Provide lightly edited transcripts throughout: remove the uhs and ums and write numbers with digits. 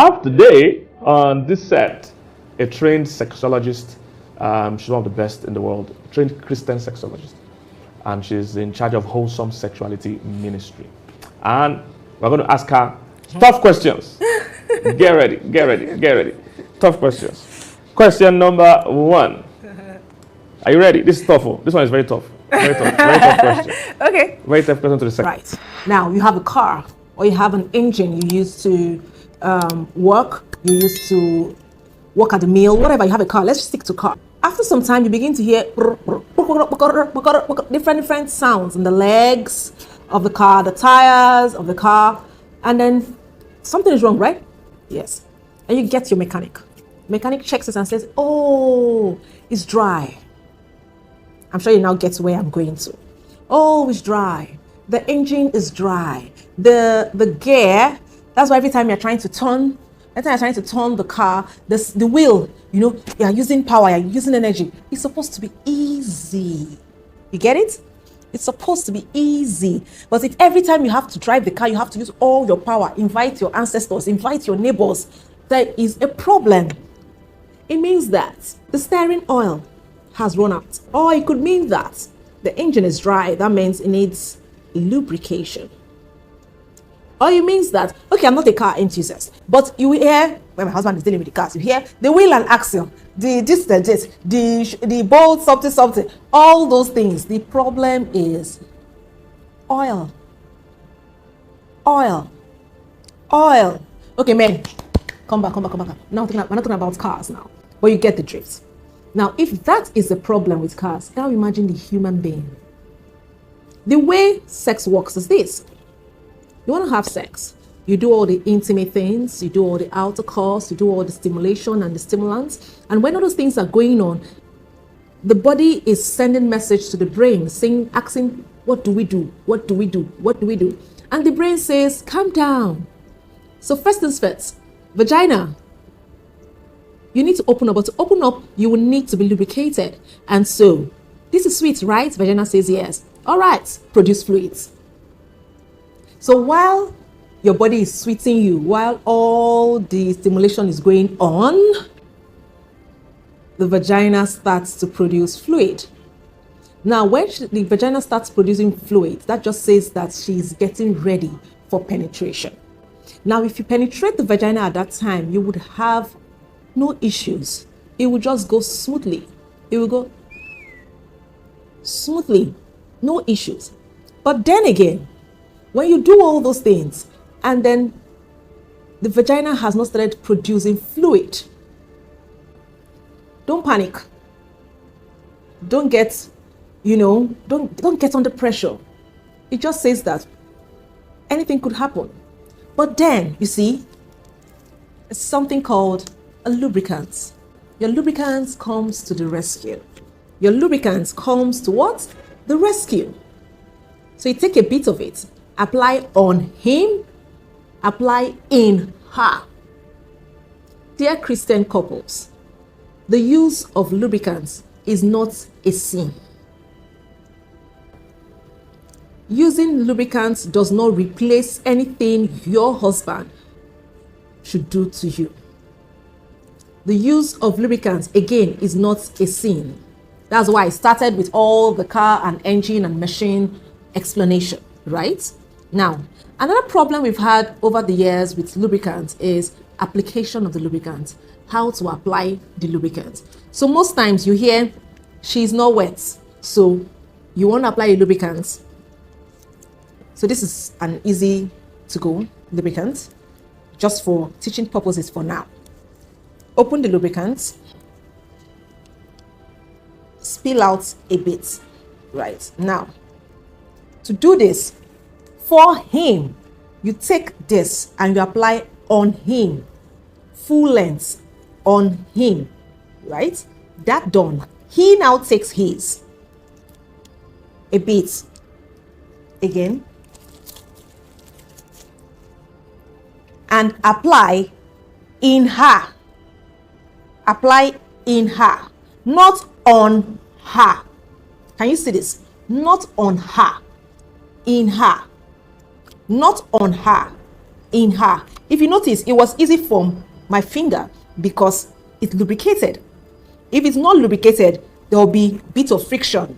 have today on this set a trained sexologist. She's one of the best in the world, trained Christian sexologist. And she's in charge of Wholesome Sexuality Ministry. And we're going to ask her tough questions. Get ready, get ready, get ready. Tough questions. Question number 1. Are you ready? This is tough. This one is very tough. Very tough. Very tough question. Okay. Very tough question to the second. Right. Now, you have a car or you have an engine you use to work, you use to work at the mill, whatever. You have a car. Let's stick to car. After some time, you begin to hear different sounds in the legs of the car, the tires of the car, and then something is wrong, right? Yes. And you get your mechanic. Mechanic checks it and says, oh, it's dry. I'm sure you now get where I'm going to. Oh, it's dry. The engine is dry. The gear, that's why every time you're trying to turn, the car, the wheel, you're using power, you're using energy. It's supposed to be easy. You get it? It's supposed to be easy. But if every time you have to drive the car, you have to use all your power, invite your ancestors, invite your neighbors, there is a problem. It means that the steering oil has run out. Or it could mean that the engine is dry. That means it needs lubrication. Or it means that, okay, I'm not a car enthusiast, but you hear, when my husband is dealing with the cars, you hear the wheel and axle, the bolt, something, all those things. The problem is oil. Okay, men, come back. Now we're not talking about cars now, but you get the drift. Now, if that is the problem with cars, now imagine the human being. The way sex works is this. You want to have sex. You do all the intimate things, you do all the outer course, you do all the stimulation and the stimulants. And when all those things are going on, the body is sending message to the brain, asking, what do we do? What do we do? What do we do? And the brain says, calm down. So first things first, vagina. You need to open up, but to open up, you will need to be lubricated. And so, this is sweet, right? Vagina says yes. All right, produce fluids. So while your body is sweeting you, while all the stimulation is going on, the vagina starts to produce fluid. Now, when the vagina starts producing fluid, that just says that she's getting ready for penetration. Now, if you penetrate the vagina at that time, you would have no issues. It will just go smoothly. It will go smoothly, no issues. But then again, when you do all those things and then the vagina has not started producing fluid, don't panic. Don't get, don't get under pressure. It just says that anything could happen. But then, you see, it's something called a lubricant. Your lubricant comes to the rescue. Your lubricant comes to what? The rescue. So you take a bit of it, apply on him, apply in her. Dear Christian couples, the use of lubricants is not a sin. Using lubricants does not replace anything your husband should do to you. The use of lubricants, again, is not a sin. That's why I started with all the car and engine and machine explanation, right? Now, another problem we've had over the years with lubricants is application of the lubricant, how to apply the lubricant. So most times you hear, she's not wet, so you want to apply a lubricant. So this is an easy to go lubricant, just for teaching purposes for now. Open the lubricant, spill out a bit, right? Now, to do this, for him, you take this and you apply on him, full length on him, right? That done, he now takes his, a bit, again, and apply in her. Apply in her, not on her. Can you see this? Not on her, in her. Not on her, in her. If you notice, it was easy for my finger because it's lubricated. If it's not lubricated, there will be a bit of friction,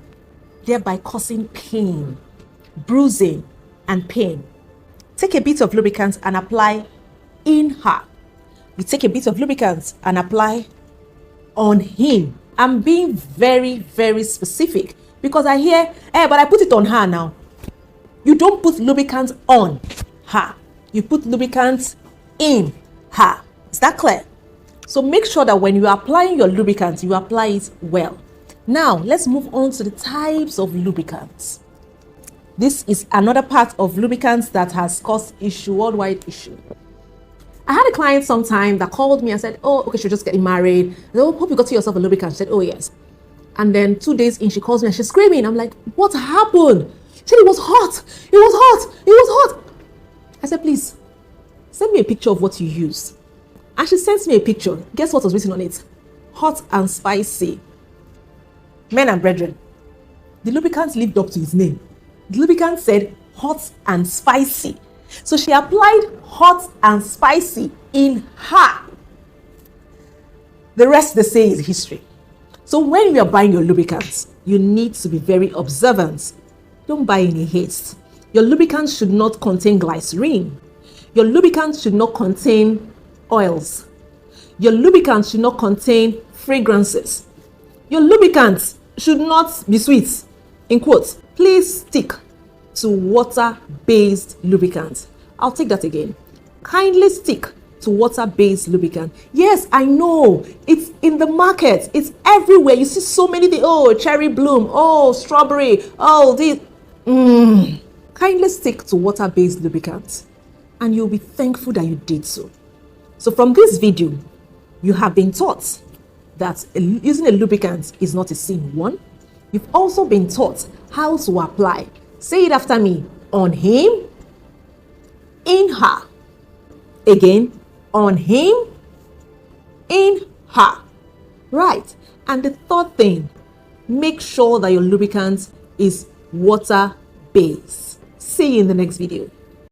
thereby causing pain, bruising, and pain. Take a bit of lubricant and apply in her. You take a bit of lubricant and apply on him. I'm being very, very specific because I hear, but I put it on her now. You don't put lubricant on her. You put lubricant in her. Is that clear? So make sure that when you are applying your lubricant, you apply it well. Now, let's move on to the types of lubricants. This is another part of lubricants that has caused worldwide issue. I had a client sometime that called me and said, oh, okay, she's just getting married. I said, oh, hope you got yourself a lubricant. She said, oh, yes. And then 2 days in, she calls me and she's screaming. I'm like, what happened? She said, it was hot. It was hot. It was hot. I said, please, send me a picture of what you use. And she sends me a picture. Guess what was written on it? Hot and spicy. Men and brethren, the lubricant lived up to his name. The lubricant said hot and spicy. So she applied hot and spicy in her. The rest they say is history. So when you are buying your lubricants, you need to be very observant. Don't buy in haste. Your lubricant should not contain glycerin. Your lubricant should not contain oils. Your lubricant should not contain fragrances. Your lubricant should not be sweet. In quotes, please stick to water-based lubricant. I'll take that again. Kindly stick to water-based lubricant. Yes, I know. It's in the market. It's everywhere. You see so many things. Oh, cherry bloom. Oh, strawberry. Oh, this. Kindly stick to water-based lubricant. And you'll be thankful that you did so. So from this video, you have been taught that using a lubricant is not a sin. 1. You've also been taught how to apply. Say it after me. On him, in her. Again, on him, in her. Right. And the third thing, make sure that your lubricant is water-based. See you in the next video.